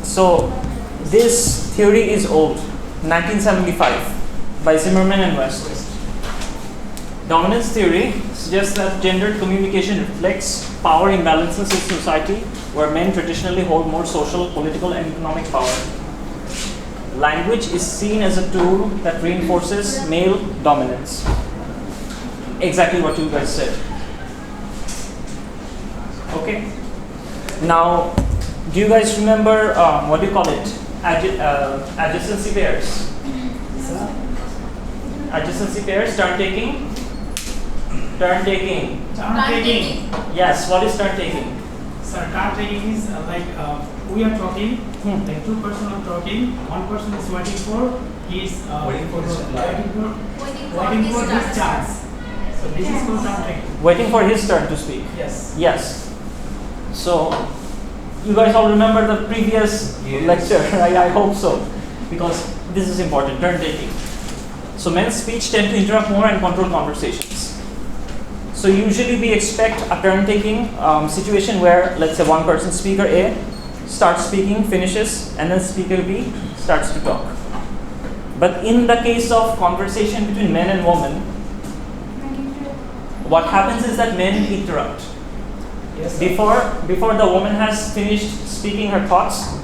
So this theory is old, 1975, by Zimmerman and West. Dominance theory suggests that gendered communication reflects power imbalances in society where men traditionally hold more social, political, and economic power. Language is seen as a tool that reinforces male dominance. Exactly what you guys said. Okay. Now, do you guys remember what do you call it? Adjacency pairs. Adjacency pairs. Turn taking. Turn taking. Yes. What is turn taking? Sir, turn taking is we are talking. Like two persons are talking. One person is waiting for his waiting for his chance. So this is called turn taking. Waiting for his turn to speak. Yes. Yes. So you guys all remember the previous lecture, right? I hope so, because this is important. Turn taking. So men's speech tend to interrupt more and control conversations. So usually we expect a turn-taking situation where, let's say, one person, speaker A, starts speaking, finishes, and then speaker B starts to talk. But in the case of conversation between men and women, what happens is that men interrupt. Yes, Before the woman has finished speaking her thoughts,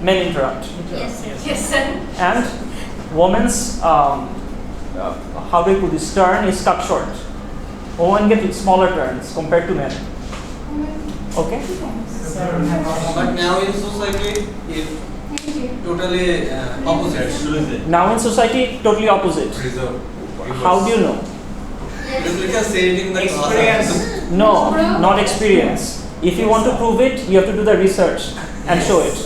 men interrupt. Yes, sir. And woman's, how do I put this, turn is cut short. Women get smaller turns compared to men. Okay? But now in society, it's totally opposite. Now in society, totally opposite. How do you know? It's like a saying in the class. No, not experience. If you want to prove it, you have to do the research and show it.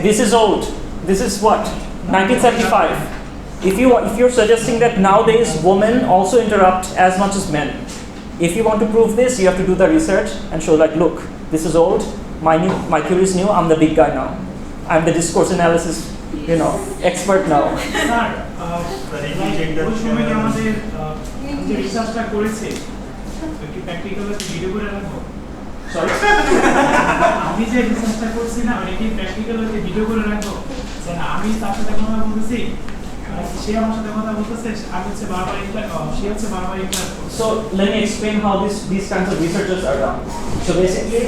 This is old. This is what? 1975. If you're suggesting that nowadays women also interrupt as much as men, if you want to prove this, you have to do the research and show, like, look, this is old. My theory is new. I'm the big guy now. I'm the discourse analysis, expert now. Sorry? আমি যে রিসার্চটা করছি না ওটা কি practical হতে video করে রাখবো যে আমি তার সাথে কথা বলতেছি সে আমার সাথে কথা বলতেছে আমি হচ্ছে বারবার সে হচ্ছে বারবার ইন্টারাপ্ট করছে So let me explain how these kinds of researchers are done. So basically,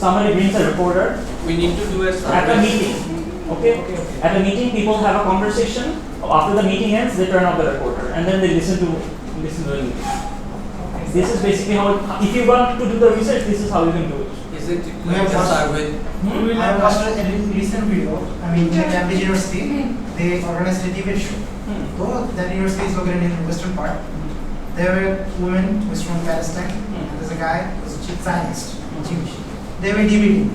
somebody brings a reporter. We need to do a At a meeting. Okay? At a meeting, people have a conversation. After the meeting ends, they turn off the recorder and then they listen to the meeting. This is basically how, if you want to do the research, this is how you can do it. Is it like a survey? I watched a recent video. I mean, in Bangladeshi University, they organized a debate show. So that university is located in the western part. There were women who is from Palestine. And there's a guy who is a chief scientist, Jewish. They were debating.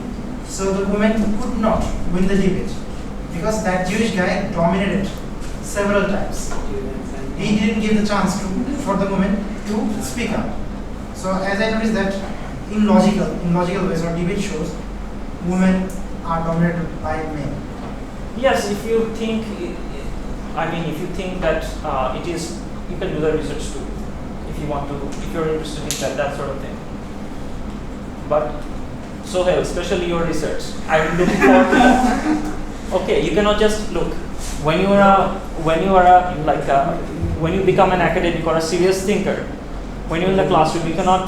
So the woman could not win the debate because that Jewish guy dominated several times. He didn't give the chance for the woman to speak up. So as I noticed that in logical ways or debate shows, women are dominated by men. Yes, if you think that it is, you can do the research too. If you're interested in that sort of thing. But Sohail, especially your research, I'm looking forward to. Okay, you cannot just look. When you become an academic or a serious thinker, when you're in the classroom, you cannot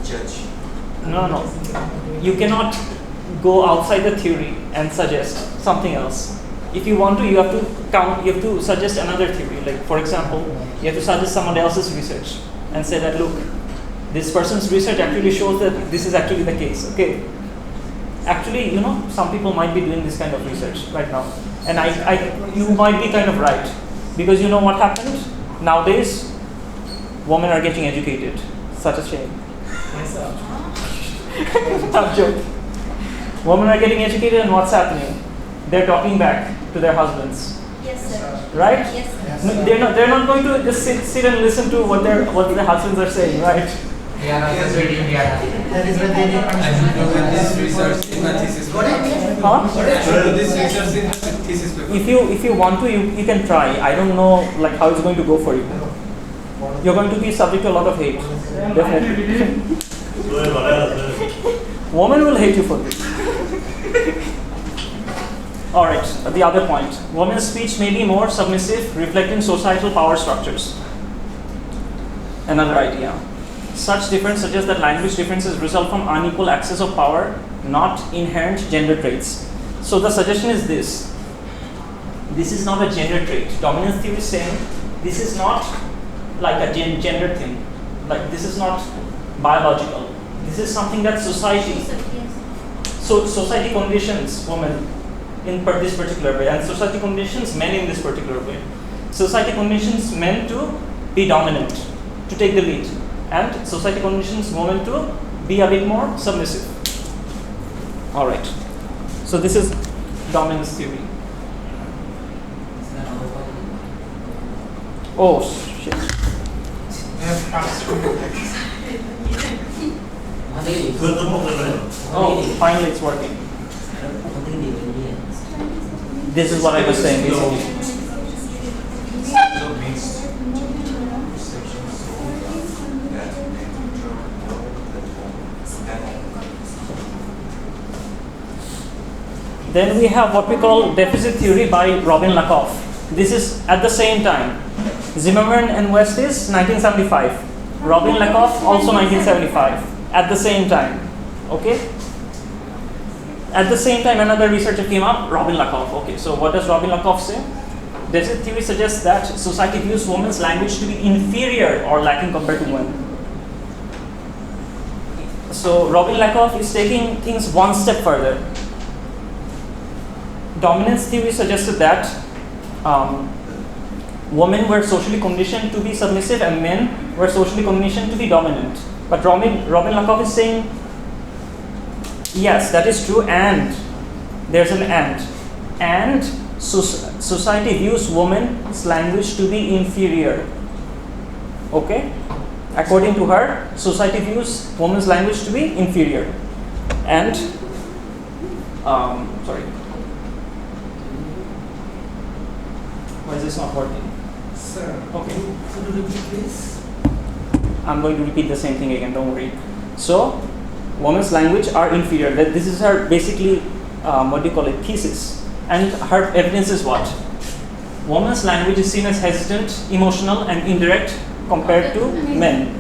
Judge. No. You cannot go outside the theory and suggest something else. If you want to, you have to suggest another theory. Like, for example, you have to suggest someone else's research and say that, look, this person's research actually shows that this is actually the case. Okay. Actually, some people might be doing this kind of research right now. And you might be kind of right. Because you know what happened? Nowadays, women are getting educated. Such a shame. Yes, sir. I'm joking. Women are getting educated, and what's happening? They're talking back to their husbands. Yes, sir. Right? Yes, sir. Yes. No, they're not going to just sit and listen to what their husbands are saying, right? That is when they need I should do this research in my thesis paper. Huh? I should do this research in my thesis paper. If you want to, you can try. I don't know how it's going to go for you. You're going to be subject to a lot of hate. Definitely. Women will hate you for this. All right, the other point. Women's speech may be more submissive, reflecting societal power structures. Another idea. Such difference suggests that language differences result from unequal access of power, not inherent gender traits. So the suggestion is this. This is not a gender trait. Dominance theory is saying this is not like a gender thing. Like this is not biological. This is something that society. So society conditions women in this particular way, and society conditions men in this particular way. Society conditions men to be dominant, to take the lead, and society conditions women to be a bit more submissive. All right. So this is dominance theory. Oh shit. Oh, finally it's working. This is what I was saying basically. Then we have what we call deficit theory by Robin Lakoff. This is at the same time. Zimmerman and West is 1975. Robin Lakoff also 1975. At the same time. Okay? At the same time, another researcher came up, Robin Lakoff. Okay, so what does Robin Lakoff say? Deficit theory suggests that society views women's language to be inferior or lacking compared to women. So Robin Lakoff is taking things one step further. Dominance theory suggested that women were socially conditioned to be submissive and men were socially conditioned to be dominant. But Robin Lakoff is saying, yes, that is true, and there's an and society views women's language to be inferior. Okay? According to her, society views women's language to be inferior. And, sorry. Why is this not working? Sir, Okay. could you repeat please? I'm going to repeat the same thing again, don't worry. So, women's language are inferior. This is her basically, what do you call it, thesis. And her evidence is what? Women's language is seen as hesitant, emotional, and indirect compared to men.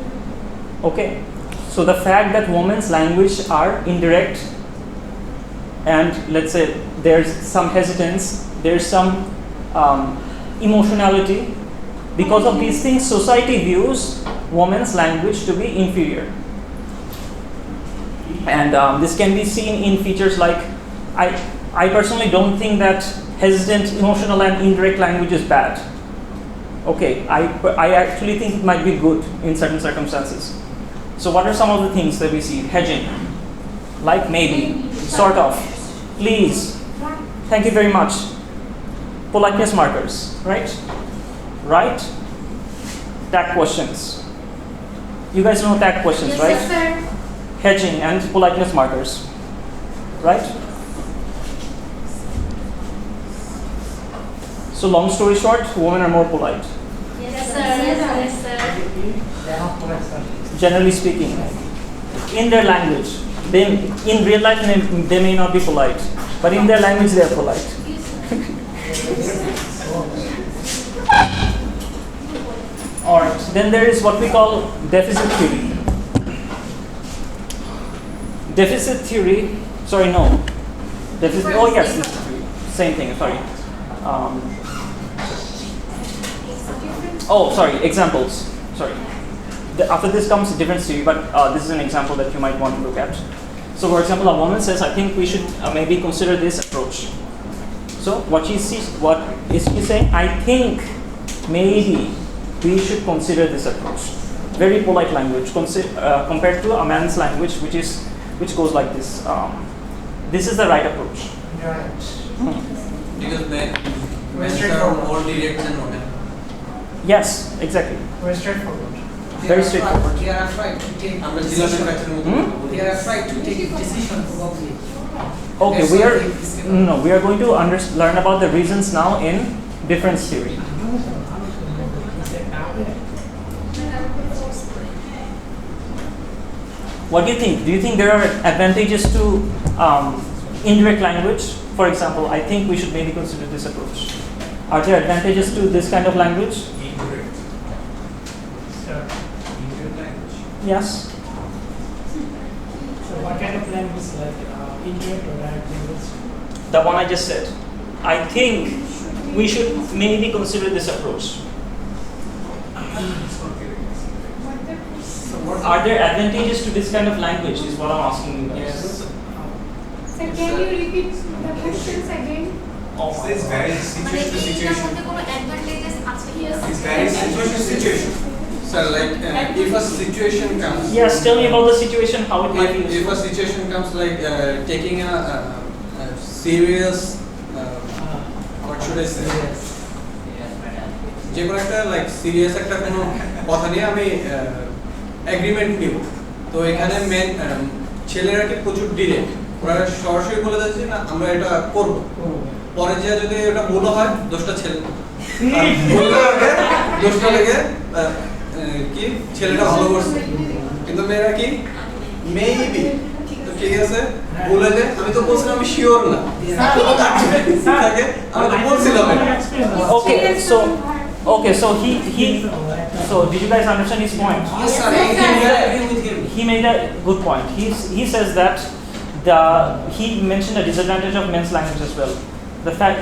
Okay? So the fact that women's language are indirect and let's say there's some hesitance, there's some emotionality, because of these things, society views women's language to be inferior. And this can be seen in features like, I personally don't think that hesitant, emotional, and indirect language is bad. Okay, I actually think it might be good in certain circumstances. So what are some of the things that we see? Hedging, like maybe, sort of, please, thank you very much. Politeness markers, right? Right? Tag questions. You guys know tag questions, Yes, right? sir. Hedging and politeness markers, right? So long story short, women are more polite, Yes, sir. Yes, sir. They are not polite, sir. generally speaking. In their language, in real life they may not be polite, but in their language they are polite. Alright, then there is what we call deficit theory. Deficit theory, sorry, no. Deficit, oh yes, same thing, sorry. Oh, sorry, examples, sorry. After this comes difference theory, but this is an example that you might want to look at. So for example, a woman says, I think we should maybe consider this approach. So what is she saying? I think maybe we should consider this approach. Very polite language compared to a man's language, which goes like this. This is the right approach. Right. Because men are straightforward. more direct than women. Yes, exactly. Very straightforward. Very straightforward. They are afraid to take আমরা decision. জিজ্ঞাসা করতে They are afraid to take a decision probably. Okay, we are going to learn about the reasons now in difference theory. What do you think? Do you think there are advantages to indirect language, for example, I think we should maybe consider this approach. Are there advantages to this kind of language? Indirect. Sir, Indirect language. Yes. so what kind of language, like indirect or direct language? The one I just said. I think we should maybe consider this approach. So what Are there advantages to this kind of language is what I'm asking you guys. Yes. Sir, can you repeat the questions again? Oh So my it's God. varies মানে situation to এইটার situation. মধ্যে কোনো advantages আছে কি? It varies situation to situation. Sir, like if a situation comes, Yes, tell me about the situation, how it might be if a useful. situation comes like taking a serious, what should I say? যে কোনো একটা like serious একটা কোনো কথা নিয়ে আমি agreement নিব, তো এখানে মেন ছেলেরা কি প্রচুর ডিরেক্ট, ওরা সরাসরি বলে যাচ্ছে না আমরা এটা করব, পরে যে যদি এটা ভুল হয় দোষটা ছেলে, দোষটা লেগে কি ছেলেটা ভালো করছে, কিন্তু মেয়েরা কি মেবি, তো ঠিক আছে ভুল হলে আমি তো বলছিলাম আমি শিওর না, আমি তো বলছিলাম এটা। Okay, so so did you guys understand his point? Yes, sir, I agree with him. He made a good point. He says that he mentioned a disadvantage of men's language as well. The fact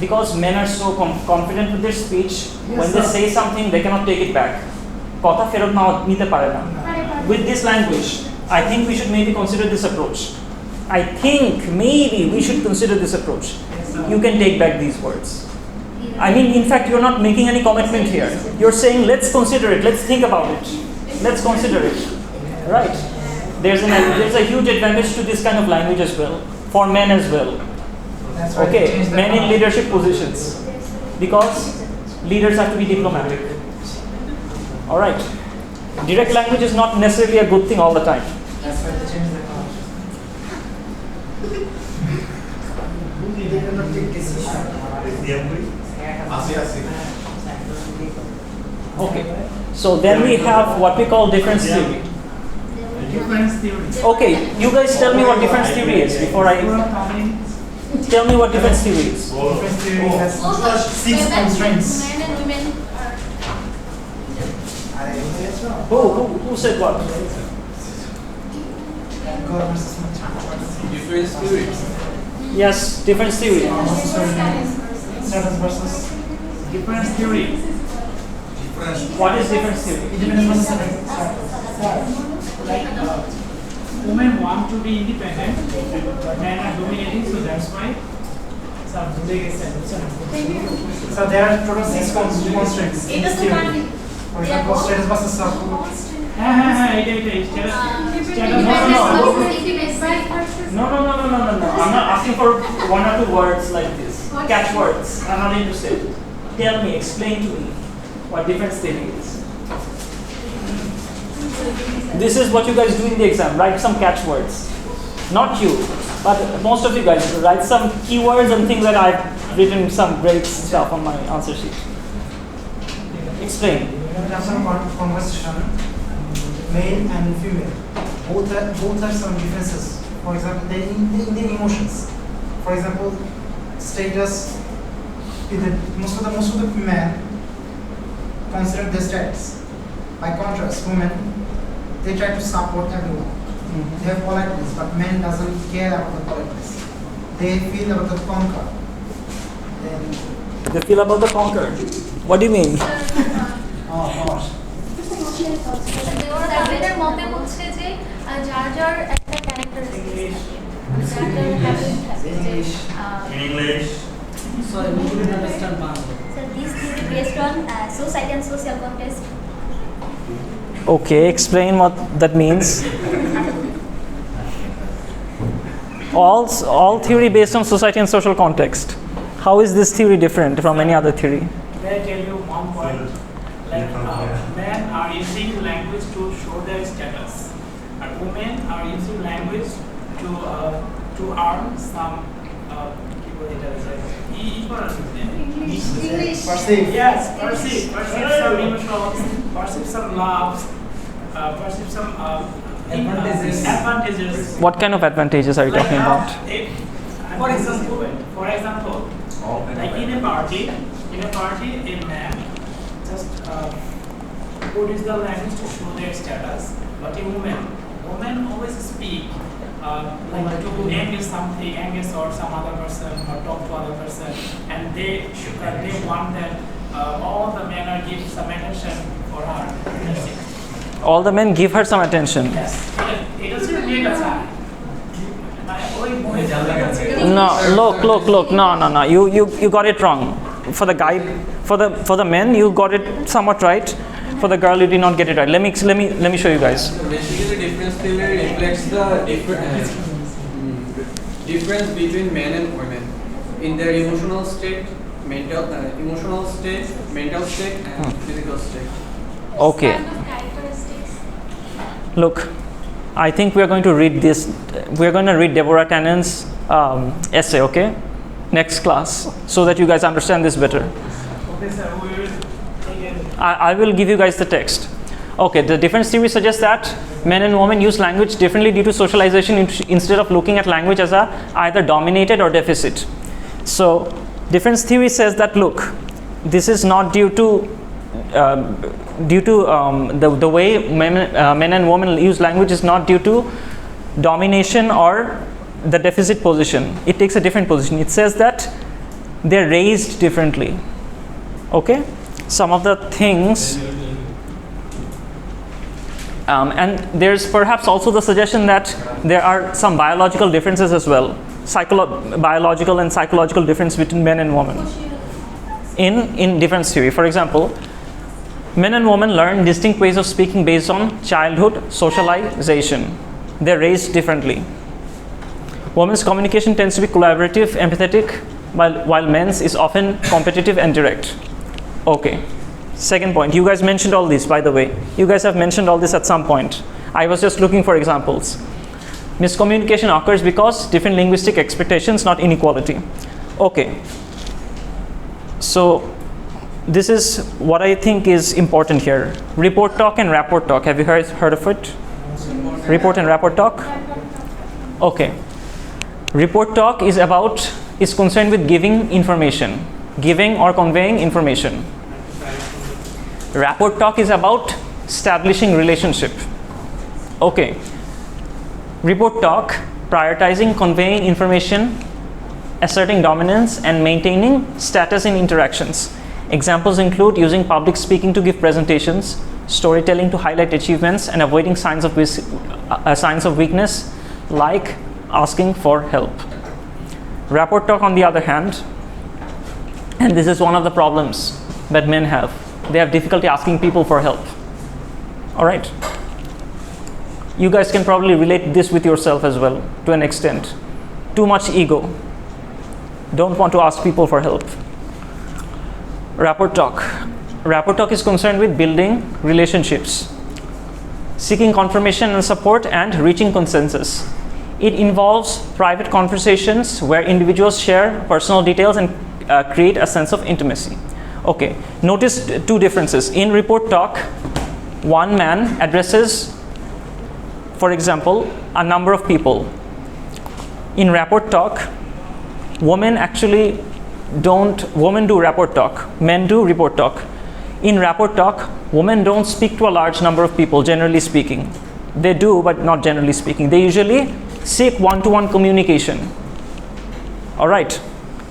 because men are so confident with their speech, when they say something they cannot take it back. Kotha ferot na nite pare na. With this language, I think we should maybe consider this approach. I think maybe we should consider this approach. You can take back these words. I mean, in fact, you're not making any commitment here. You're saying, let's consider it, let's think about it, let's consider it. Right? There's a huge advantage to this kind of language as well, for men as well. That's why they Okay, changed the men in law. leadership positions, because leaders have to be diplomatic. All right. Direct language is not necessarily a good thing all the time. That's why they changed the law. They cannot take decision. Okay. So then we have what we call difference theory. Difference theory. Okay, you guys tell me what difference theory is before I tell me what difference theory is. Difference theory has Also, 6 constraints. men and women are Who said what? God versus Macha. Difference theory. Yes, difference theory. Status versus Difference theory. Difference. What is difference theory? independence versus status. Like women want to be independent, but men are dominating, so that's why. So So there are total 6 constraints in এটা this তো theory. মানে For example, status versus circle. হ্যাঁ এটাই No. I'm not asking for 1 or 2 words like this. Catch words. I'm not interested. Tell me, explain to me what difference theory is. This is what you guys do in the exam. Write some catch words. Not you, but most of you guys write some keywords and things that I've written some great stuff on my answer sheet. Explain. In terms of conversation, male and female, both have some differences. For example, in the emotions. For example, status. Most of the men consider their status. By contrast, women, they try to support everyone. They have politeness, but men doesn't care about the politeness. They feel about the conquer. Then, They feel about the conquer. What do you mean? oh gosh. তাদের মতে হচ্ছে যে যার একটা characteristic থাকে যার habit থাকে যে Sorry, we couldn't understand Bangla. so this theory based on society and social context. Okay, explain what that means. All theory based on society and social context. How is this theory different from any other theory? May I tell you one point? Like men are using language to show their status, and women are using language to earn some Perceive. Yes, perceive some emotions, perceive some love, perceive some Advantages. advantages. What kind of advantages are you talking about? For example, like in a party, a man just uses the language to show their status, but a woman always speak like to engage something, engage or some other person or talk to other person, and they want that all the men are give some attention for her. All the men give her some attention. Yes, it doesn't make a time. No, look. No. You got it wrong. For the guy, for the men, you got it somewhat right. For the girl, you did not get it right. Let me show you guys. So basically, difference theory reflects the difference between men and women in their emotional state, mental state, and physical state. Okay. Kind of characteristics. Look, I think we are going to read this. We are going to read Deborah Tannen's essay. Okay, next class, so that you guys understand this better. Okay, sir, we will take it. I will give you guys the text. Okay, the difference theory suggests that men and women use language differently due to socialization instead of looking at language as either dominated or deficit. So, difference theory says that look, this is not due to the way men and women use language is not due to domination or the deficit position. It takes a different position. It says that they're raised differently. Okay, some of the things, and there's perhaps also the suggestion that there are some biological differences as well, biological and psychological difference between men and women in difference theory. For example, men and women learn distinct ways of speaking based on childhood socialization. They're raised differently. Women's communication tends to be collaborative, empathetic, while men's is often competitive and direct. Okay. Second point, you guys mentioned all this, by the way. You guys have mentioned all this at some point. I was just looking for examples. Miscommunication occurs because different linguistic expectations, not inequality. Okay. So, this is what I think is important here. Report talk and rapport talk. Have you heard of it? Report and rapport talk? Okay. Report talk is concerned with giving information, giving or conveying information. Rapport talk is about establishing relationship. Okay. Report talk, prioritizing, conveying information, asserting dominance, and maintaining status in interactions. Examples include using public speaking to give presentations, storytelling to highlight achievements, and avoiding signs of weakness, like asking for help. Rapport talk, on the other hand, and this is one of the problems that men have. They have difficulty asking people for help. All right. You guys can probably relate this with yourself as well, to an extent. Too much ego. Don't want to ask people for help. Rapport talk. Rapport talk is concerned with building relationships, seeking confirmation and support, and reaching consensus. It involves private conversations where individuals share personal details and create a sense of intimacy. Okay, notice two differences. In report talk, one man addresses, for example, a number of people. In rapport talk, women do rapport talk, men do report talk. In rapport talk, women don't speak to a large number of people, generally speaking. They do, but not generally speaking. They usually seek one-to-one communication. All right,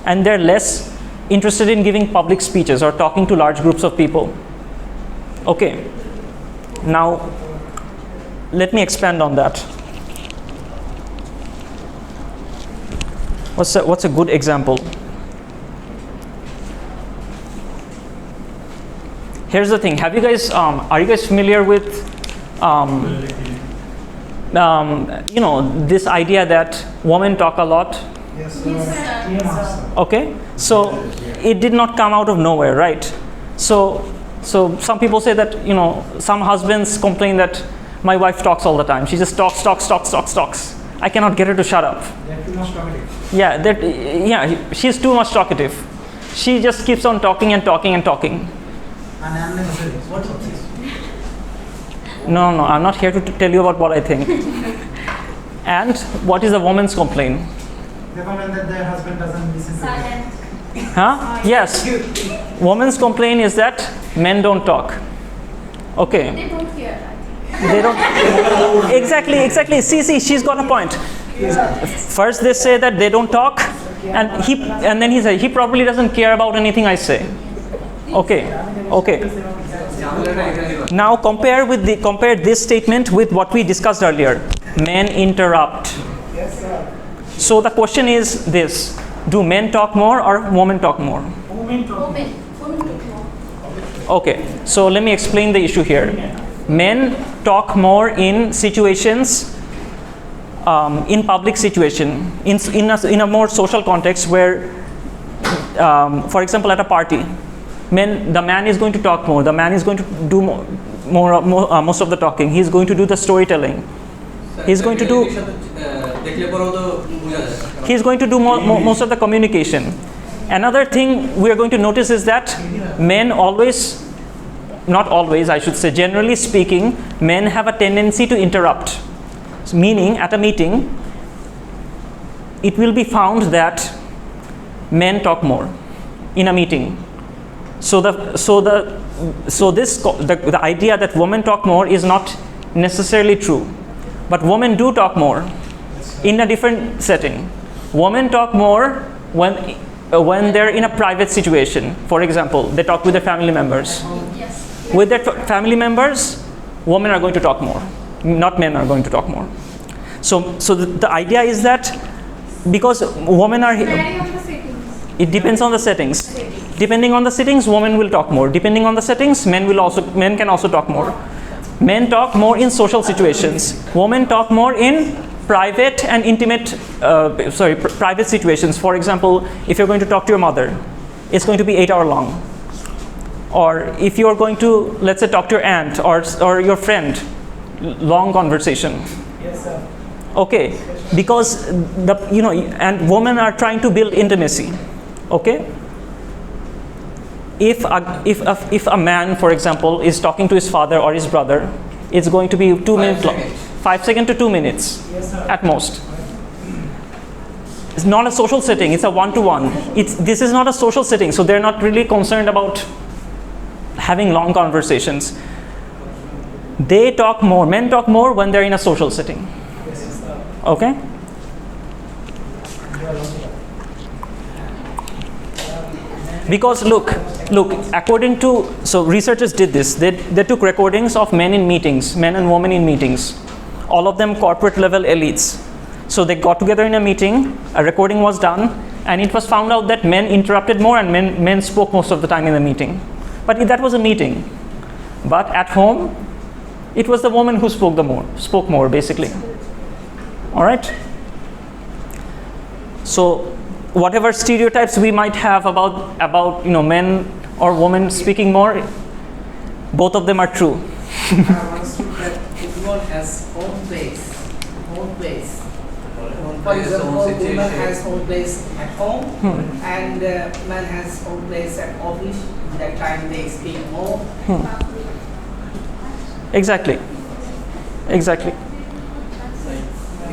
and they're less interested in giving public speeches or talking to large groups of people. Okay, now let me expand on that. What's a good example? Here's the thing. Are you guys familiar with this idea that women talk a lot? Yes, Yes, sir. Okay, so it did not come out of nowhere, right? So some people say that, some husbands complain that my wife talks all the time. She just talks. I cannot get her to shut up. they're too much talkative. She's too much talkative. She just keeps on talking and talking and talking. And unnecessary. What's this? No, I'm not here to tell you about what I think. And what is a woman's complaint? They complain that their husband doesn't listen to them. Silent. Huh? Yes. Women's complaint is that men don't talk. Okay. They don't care, I think. They don't. Exactly. See, she's got a point. First, they say that they don't talk, and then he said he probably doesn't care about anything I say. Okay. Now compare this statement with what we discussed earlier. Men interrupt. So the question is this: do men talk more or women talk more? Women talk. Women talk more. Okay, so let me explain the issue here. Men talk more in situations, in public situation, in a more social context where, for example, at a party, the man is going to talk more. The man is going to do most of the talking. He's going to do the storytelling. He's going to do most of the communication. Another thing we are going to notice is that men always, not always, I should say, generally speaking, men have a tendency to interrupt. Meaning, at a meeting, it will be found that men talk more in a meeting. So the idea that women talk more is not necessarily true, but women do talk more in a different setting. Women talk more when they're in a private situation. For example, they talk with their family members. Yes. With their family members, women are going to talk more, not men are going to talk more. So the idea is that because women are, Vary on the settings. it depends on the settings. Depending on the settings, women will talk more. Depending on the settings, men can also talk more. Men talk more in social situations. Women talk more in private and intimate, private situations. For example, if you're going to talk to your mother, it's going to be 8 hours long. Or if you're going to, let's say, talk to your aunt or your friend, long conversation. Yes, sir. Okay, because and women are trying to build intimacy. Okay. If a man, for example, is talking to his father or his brother, it's going to be 2 minutes long. 5 seconds to 2 minutes Yes, sir. at most. It's not a social setting, it's a one-to-one. This is not a social setting, so they're not really concerned about having long conversations. They talk more, men talk more when they're in a social setting. Yes, sir. Okay? Because look, according to, so researchers did this, they took recordings of men in meetings, men and women in meetings, all of them corporate level elites. So they got together in a meeting, a recording was done, and it was found out that men interrupted more and men spoke most of the time in the meeting. But that was a meeting. But at home, it was the woman who spoke more basically. All right? So whatever stereotypes we might have about men or women speaking more, both of them are true. I understood that everyone has own place. For example, woman has own place at home, and man has own place at office. That time they speak more. Exactly. We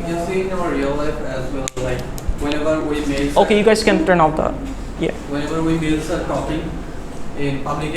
can see in our real life as well, like whenever we males Okay, you guys can turn off the, yeah. whenever we males are talking in public